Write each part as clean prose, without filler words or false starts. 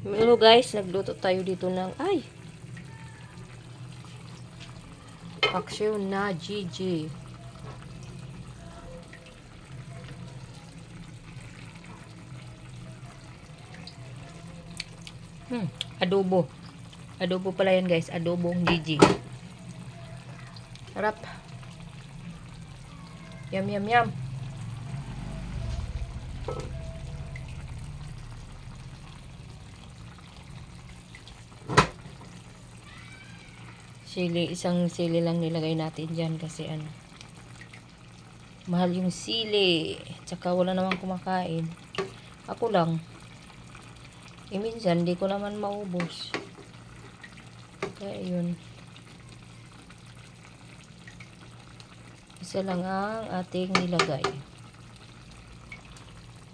Hello guys, nagluto tayo dito ng paksiw na GG. Adobo. Adobo pala yan guys, adobong GG. Harap. Yum yum yum. Sili, isang sili lang nilagay natin dyan kasi mahal yung sili. Tsaka wala namang kumakain. Ako lang. Minsan, di ko naman maubos. Kaya yun. Isa lang ang ating nilagay.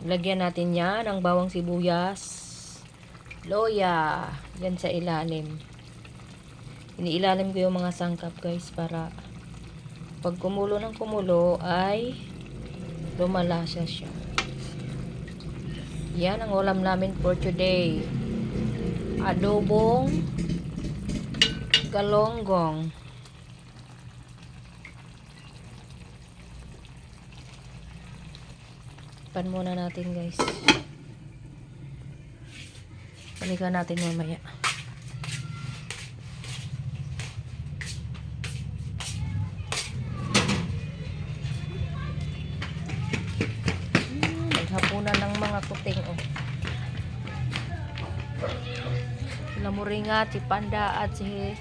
Lagyan natin yan ng bawang sibuyas, loya, yan sa ilalim. Iniilalim ko yung mga sangkap guys para pag kumulo ng kumulo ay lumalasa siya. Yan ang ulam namin for today. Adobong galonggong. Pan muna natin guys. Balikan natin mamaya. Naghapunan ng mga kuting sila Moringa, si Panda at si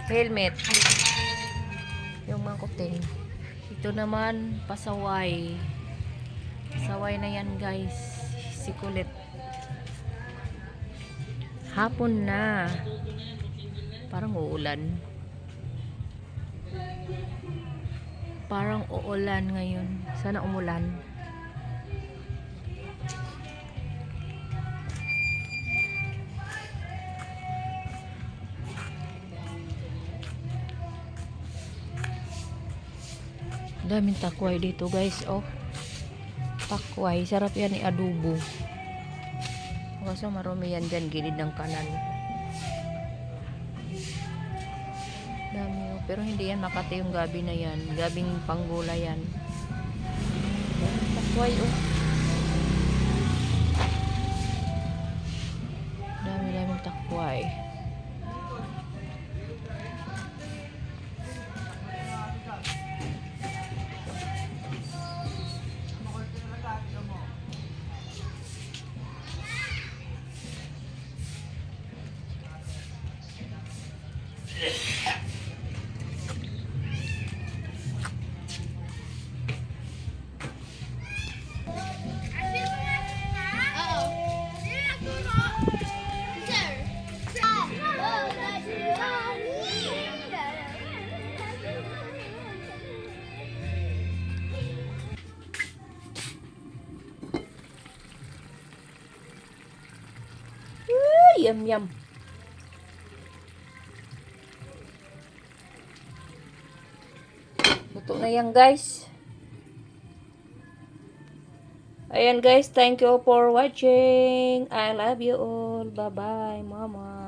Helmet. Yung mga kuting. Ito naman pasaway. Saway na yan guys. Si Kulit. Hapon na. Parang uulan. Parang uulan ngayon. Sana umulan. Daming takway dito guys. Takway. Sarap yan ni adobo. Kaso marami yan dyan. Gilid ng kanan. Dami pero hindi yan Makati yung gabi na yan. Gabing panggula yan. Daming takway Daming takway. Yum yum. Luto na yan guys. Ayan guys, thank you for watching. I love you all. Bye bye mama.